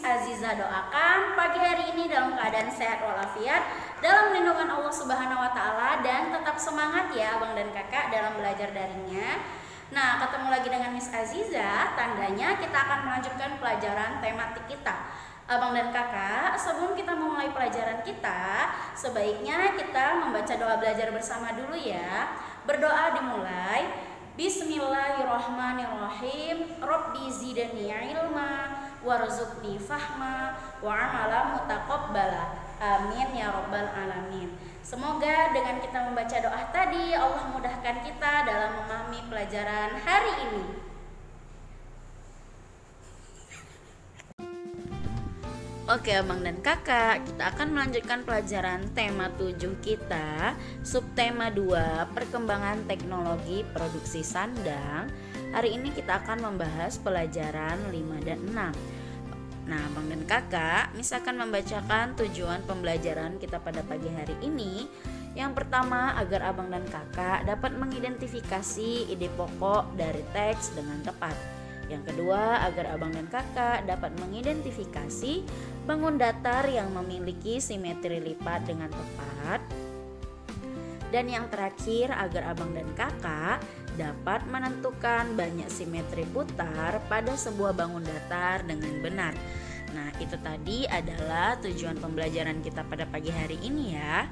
Aziza doakan pagi hari ini dalam keadaan sehat walafiat, dalam lindungan Allah Subhanahu wa taala, dan tetap semangat ya Abang dan Kakak dalam belajar daringnya. Nah, ketemu lagi dengan Miss Aziza, tandanya kita akan melanjutkan pelajaran tematik kita. Abang dan Kakak, sebelum kita memulai pelajaran kita, sebaiknya kita membaca doa belajar bersama dulu ya. Berdoa dimulai. Bismillahirrahmanirrahim. Rabbi zidni ilma warzuqni fahma wa amala mutaqabbala. Amin ya rabbal alamin. Semoga dengan kita membaca doa tadi, Allah mudahkan kita dalam memahami pelajaran hari ini. Oke Abang dan Kakak, kita akan melanjutkan pelajaran tema 7 kita, subtema 2, perkembangan teknologi produksi sandang. Hari ini kita akan membahas pelajaran 5 dan 6. Nah Abang dan Kakak, misalkan membacakan tujuan pembelajaran kita pada pagi hari ini. Yang pertama, agar Abang dan Kakak dapat mengidentifikasi ide pokok dari teks dengan tepat. Yang kedua, agar Abang dan Kakak dapat mengidentifikasi bangun datar yang memiliki simetri lipat dengan tepat. Dan yang terakhir, agar Abang dan Kakak dapat menentukan banyak simetri putar pada sebuah bangun datar dengan benar. Nah, itu tadi adalah tujuan pembelajaran kita pada pagi hari ini ya.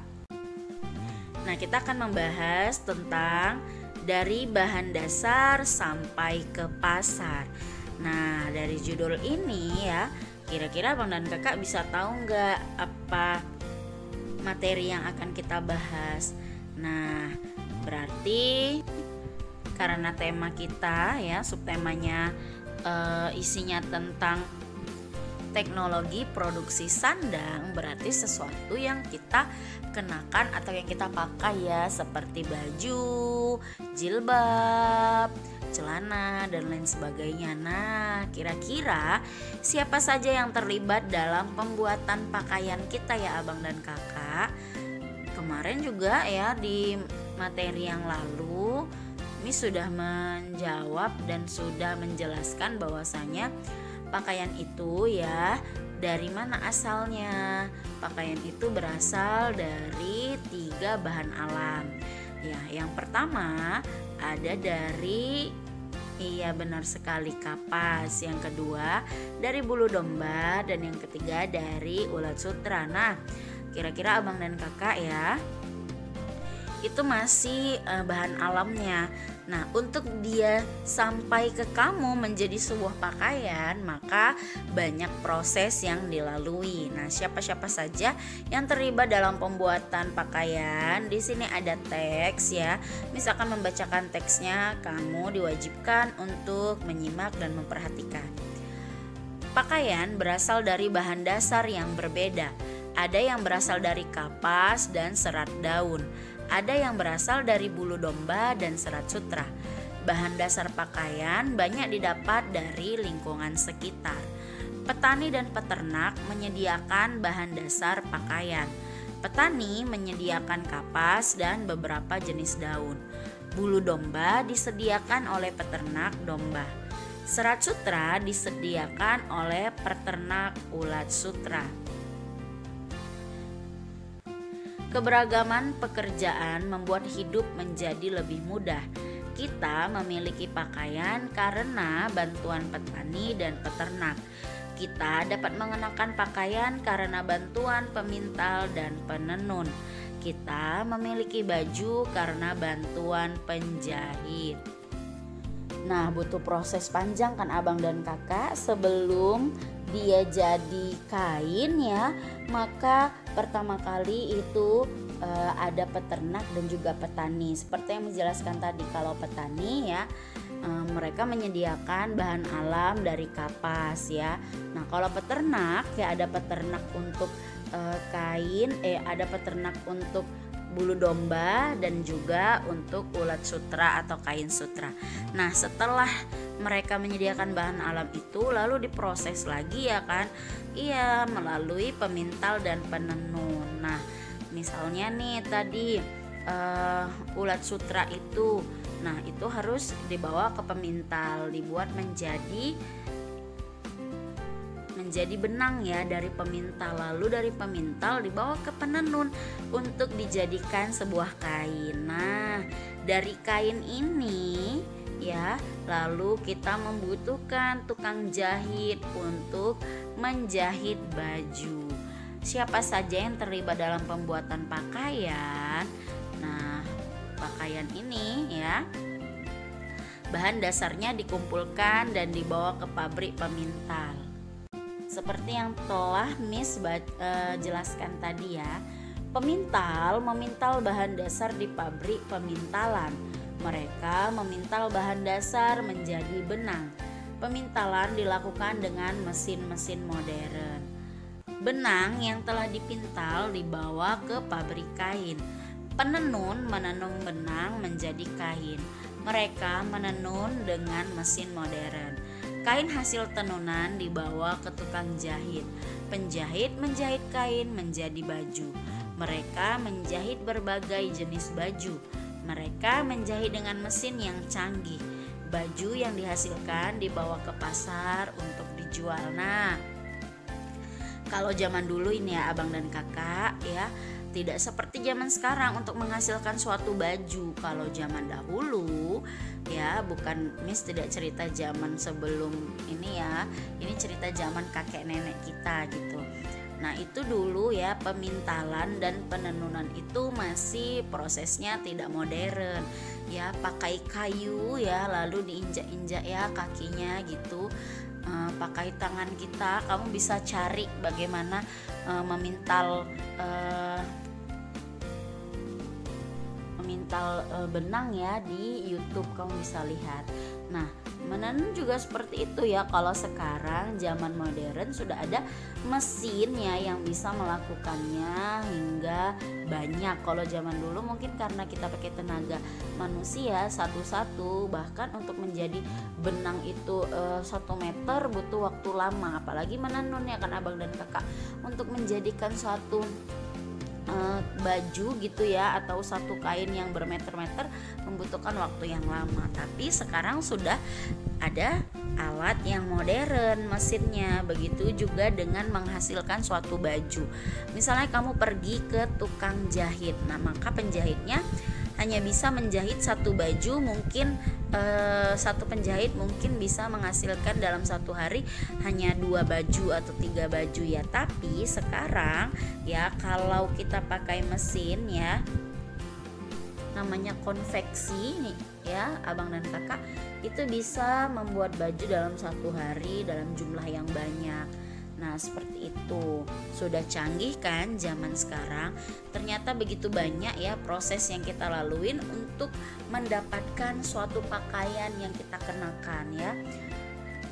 Nah, kita akan membahas tentang dari bahan dasar sampai ke pasar. Nah, dari judul ini ya, kira-kira Abang dan Kakak bisa tahu nggak apa materi yang akan kita bahas? Nah, berarti karena tema kita ya, subtemanya isinya tentang teknologi produksi sandang, berarti sesuatu yang kita kenakan atau yang kita pakai ya, seperti baju, jilbab, celana, dan lain sebagainya. Nah, kira-kira siapa saja yang terlibat dalam pembuatan pakaian kita ya Abang dan Kakak? Kemarin juga ya di materi yang lalu Miss sudah menjawab dan sudah menjelaskan bahwasanya pakaian itu ya, dari mana asalnya? Pakaian itu berasal dari 3 bahan alam. Ya, yang pertama ada dari, iya benar sekali, kapas. Yang kedua dari bulu domba, dan yang ketiga dari ulat sutra. Nah, kira-kira Abang dan Kakak ya, itu masih bahan alamnya. Nah, untuk dia sampai ke kamu menjadi sebuah pakaian, maka banyak proses yang dilalui. Nah, siapa-siapa saja yang terlibat dalam pembuatan pakaian? Di sini ada teks ya. Misalkan membacakan teksnya, kamu diwajibkan untuk menyimak dan memperhatikan. Pakaian berasal dari bahan dasar yang berbeda. Ada yang berasal dari kapas dan serat daun. Ada yang berasal dari bulu domba dan serat sutra. Bahan dasar pakaian banyak didapat dari lingkungan sekitar. Petani dan peternak menyediakan bahan dasar pakaian. Petani menyediakan kapas dan beberapa jenis daun. Bulu domba disediakan oleh peternak domba. Serat sutra disediakan oleh peternak ulat sutra. Keberagaman pekerjaan membuat hidup menjadi lebih mudah. Kita memiliki pakaian karena bantuan petani dan peternak. Kita dapat mengenakan pakaian karena bantuan pemintal dan penenun. Kita memiliki baju karena bantuan penjahit. Nah, butuh proses panjang kan Abang dan Kakak sebelum dia jadi kain ya. Maka pertama kali itu ada peternak dan juga petani. Seperti yang menjelaskan tadi, kalau petani ya, mereka menyediakan bahan alam dari kapas ya. Nah, kalau peternak ya, ada peternak untuk kain, ada peternak untuk bulu domba dan juga untuk ulat sutra atau kain sutra. Nah, setelah mereka menyediakan bahan alam itu, lalu diproses lagi ya kan, iya, melalui pemintal dan penenun. Nah, misalnya nih tadi ulat sutra itu, nah itu harus dibawa ke pemintal, dibuat menjadi menjadi benang ya dari pemintal, lalu dari pemintal dibawa ke penenun untuk dijadikan sebuah kain. Nah, dari kain ini ya, lalu kita membutuhkan tukang jahit untuk menjahit baju. Siapa saja yang terlibat dalam pembuatan pakaian? Nah, pakaian ini ya, bahan dasarnya dikumpulkan dan dibawa ke pabrik pemintal. Seperti yang telah Miss jelaskan tadi ya, pemintal memintal bahan dasar di pabrik pemintalan. Mereka memintal bahan dasar menjadi benang. Pemintalan dilakukan dengan mesin-mesin modern. Benang yang telah dipintal dibawa ke pabrik kain. Penenun menenun benang menjadi kain. Mereka menenun dengan mesin modern. Kain hasil tenunan dibawa ke tukang jahit. Penjahit menjahit kain menjadi baju. Mereka menjahit berbagai jenis baju. Mereka menjahit dengan mesin yang canggih. Baju yang dihasilkan dibawa ke pasar untuk dijual. Nah, kalau zaman dulu ini ya abang dan kakak ya, tidak seperti zaman sekarang untuk menghasilkan suatu baju. Kalau zaman dahulu ya, bukan Miss tidak cerita zaman sebelum ini ya, ini cerita zaman kakek nenek kita gitu. Nah, itu dulu ya, pemintalan dan penenunan itu masih prosesnya tidak modern ya, pakai kayu ya, lalu diinjak-injak ya kakinya gitu. Pakai tangan kita, kamu bisa cari bagaimana memintal benang ya di YouTube, kamu bisa lihat. Nah, menenun juga seperti itu ya. Kalau sekarang zaman modern sudah ada mesinnya yang bisa melakukannya hingga banyak. Kalau zaman dulu mungkin karena kita pakai tenaga manusia satu-satu, bahkan untuk menjadi benang itu 1 meter butuh waktu lama. Apalagi menenun ya kan abang dan kakak, untuk menjadikan suatu baju gitu ya, atau satu kain yang bermeter-meter membutuhkan waktu yang lama. Tapi sekarang sudah ada alat yang modern mesinnya. Begitu juga dengan menghasilkan suatu baju. Misalnya kamu pergi ke tukang jahit, nah maka penjahitnya hanya bisa menjahit satu baju. Mungkin satu penjahit mungkin bisa menghasilkan dalam satu hari hanya 2 baju atau 3 baju ya. Tapi sekarang ya, kalau kita pakai mesin ya, namanya konveksi nih ya abang dan kakak, itu bisa membuat baju dalam satu hari dalam jumlah yang banyak. Nah, seperti itu. Sudah canggih kan zaman sekarang. Ternyata begitu banyak ya proses yang kita laluin untuk mendapatkan suatu pakaian yang kita kenakan ya.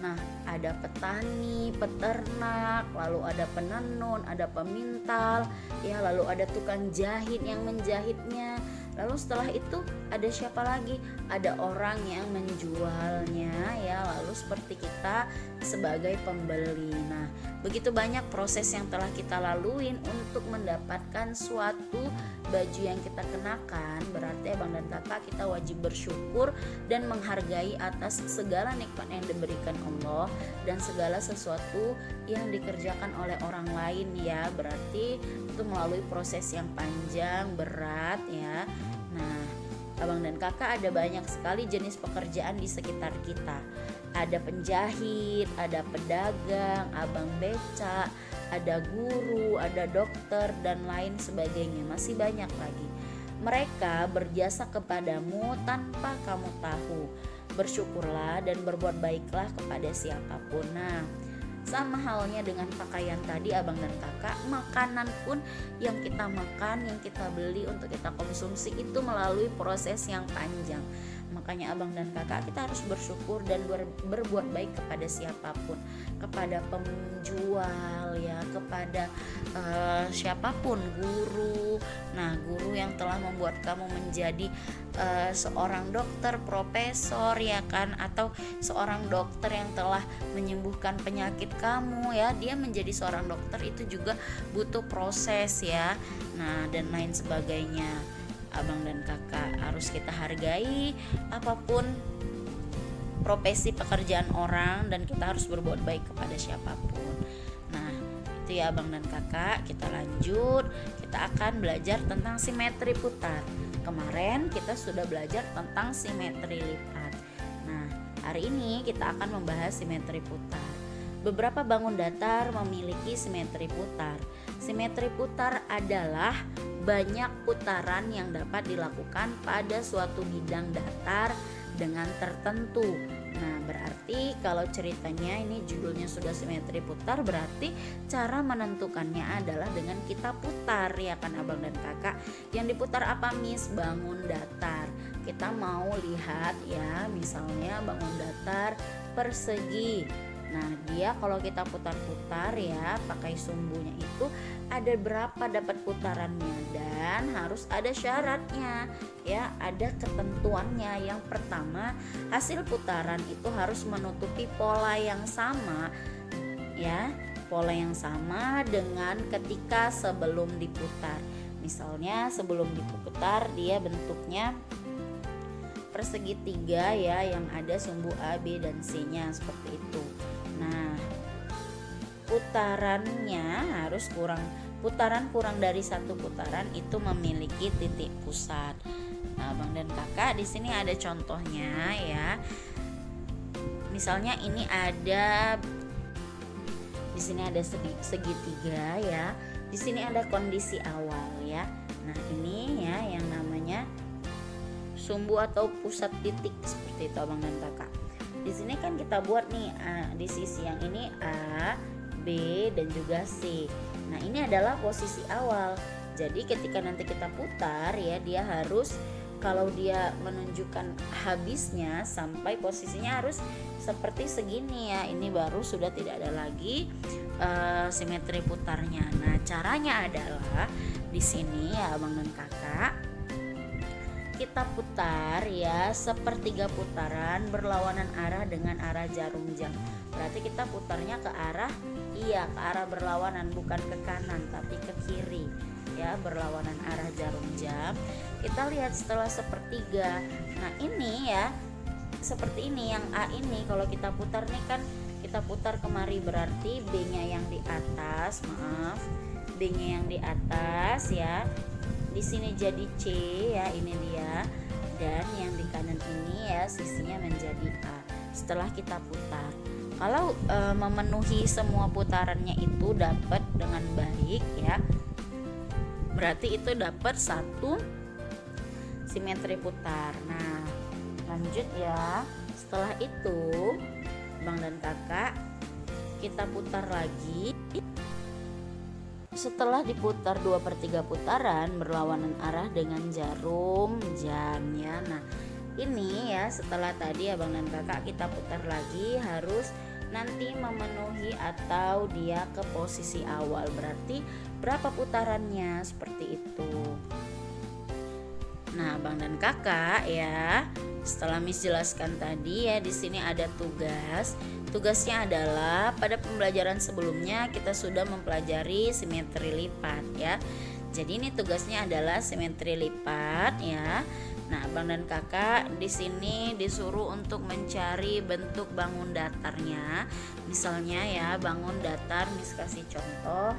Nah, ada petani, peternak, lalu ada penenun, ada pemintal ya, lalu ada tukang jahit yang menjahitnya. Lalu setelah itu ada siapa lagi? Ada orang yang menjualnya ya, lalu seperti kita sebagai pembeli. Nah, begitu banyak proses yang telah kita laluin untuk mendapatkan suatu baju yang kita kenakan. Berarti abang dan kakak, kita wajib bersyukur dan menghargai atas segala nikmat yang diberikan Allah dan segala sesuatu yang dikerjakan oleh orang lain ya. Berarti itu melalui proses yang panjang, berat ya. Nah, abang dan kakak, ada banyak sekali jenis pekerjaan di sekitar kita. Ada penjahit, ada pedagang, abang beca, ada guru, ada dokter, dan lain sebagainya. Masih banyak lagi. Mereka berjasa kepadamu tanpa kamu tahu. Bersyukurlah dan berbuat baiklah kepada siapapun. Nah, sama halnya dengan pakaian tadi abang dan kakak, makanan pun yang kita makan, yang kita beli untuk kita konsumsi itu melalui proses yang panjang. Makanya abang dan kakak, kita harus bersyukur dan berbuat baik kepada siapapun, kepada penjual ya, kepada siapapun, guru. Nah, guru yang telah membuat kamu menjadi seorang dokter, profesor ya kan, atau seorang dokter yang telah menyembuhkan penyakit kamu ya, dia menjadi seorang dokter itu juga butuh proses ya. Nah, dan lain sebagainya. Abang dan kakak, harus kita hargai apapun profesi pekerjaan orang dan kita harus berbuat baik kepada siapapun. Nah, itu ya Abang dan Kakak. Kita lanjut, kita akan belajar tentang simetri putar. Kemarin kita sudah belajar tentang simetri lipat. Nah, hari ini kita akan membahas simetri putar. Beberapa bangun datar memiliki simetri putar. Simetri putar adalah banyak putaran yang dapat dilakukan pada suatu bidang datar dengan tertentu. Nah, berarti kalau ceritanya ini judulnya sudah simetri putar, berarti cara menentukannya adalah dengan kita putar, ya kan Abang dan Kakak. Yang diputar apa, Miss? Bangun datar. Kita mau lihat ya, misalnya bangun datar persegi. Nah, dia kalau kita putar-putar ya pakai sumbunya itu ada berapa dapat putarannya, dan harus ada syaratnya ya, ada ketentuannya. Yang pertama, hasil putaran itu harus menutupi pola yang sama ya, pola yang sama dengan ketika sebelum diputar. Misalnya sebelum diputar dia bentuknya persegi 3 ya, yang ada sumbu A, B, dan C-nya seperti itu. Nah, putarannya harus putaran kurang dari satu putaran itu memiliki titik pusat. Nah, Abang dan Kakak di sini ada contohnya ya. Misalnya ini ada di sini ada segitiga ya. Di sini ada kondisi awal ya. Nah, ini ya yang namanya sumbu atau pusat titik seperti itu Abang dan Kakak. Di sini kan kita buat nih di sisi yang ini A, B, dan juga C. Nah, ini adalah posisi awal. Jadi ketika nanti kita putar ya, dia harus, kalau dia menunjukkan habisnya sampai posisinya harus seperti segini ya. Ini baru sudah tidak ada lagi simetri putarnya. Nah, caranya adalah di sini ya Abang dan Kakak, kita putar ya sepertiga putaran berlawanan arah dengan arah jarum jam. Berarti kita putarnya ke arah berlawanan, bukan ke kanan tapi ke kiri ya, berlawanan arah jarum jam. Kita lihat setelah sepertiga. Nah, ini ya seperti ini, yang A ini kalau kita putar nih kan, kita putar kemari berarti B-nya yang di atas, B-nya yang di atas ya. Di sini jadi C ya, ini dia. Dan yang di kanan ini ya sisinya menjadi A. Setelah kita putar, kalau memenuhi semua putarannya itu dapat dengan baik ya, berarti itu dapat satu simetri putar. Nah, lanjut ya. Setelah itu Bang dan Kakak kita putar lagi. Setelah diputar 2/3 putaran berlawanan arah dengan jarum jamnya. Nah, ini ya setelah tadi Abang dan Kakak kita putar lagi, harus nanti memenuhi atau dia ke posisi awal. Berarti berapa putarannya seperti itu. Nah, Abang dan Kakak ya, setelah Miss jelaskan tadi ya, di sini ada tugas. Tugasnya adalah pada pembelajaran sebelumnya kita sudah mempelajari simetri lipat ya. Jadi ini tugasnya adalah simetri lipat ya. Nah, Abang dan Kakak di sini disuruh untuk mencari bentuk bangun datarnya. Misalnya ya, bangun datar, Miss kasih contoh.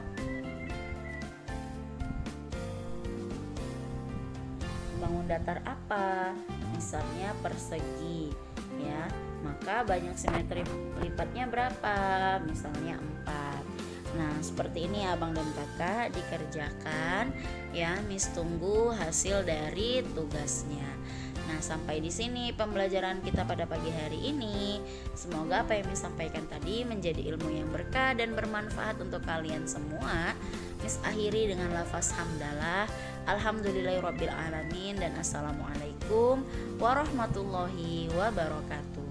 Bangun datar apa? Misalnya persegi ya. Maka banyak simetri lipatnya berapa? Misalnya 4. Nah, seperti ini ya Abang dan Kakak, dikerjakan ya. Miss tunggu hasil dari tugasnya. Nah, sampai di sini pembelajaran kita pada pagi hari ini. Semoga apa yang Miss sampaikan tadi menjadi ilmu yang berkah dan bermanfaat untuk kalian semua. Miss akhiri dengan lafaz hamdalah. Alhamdulillahirabbil alamin, dan assalamualaikum warahmatullahi wabarakatuh.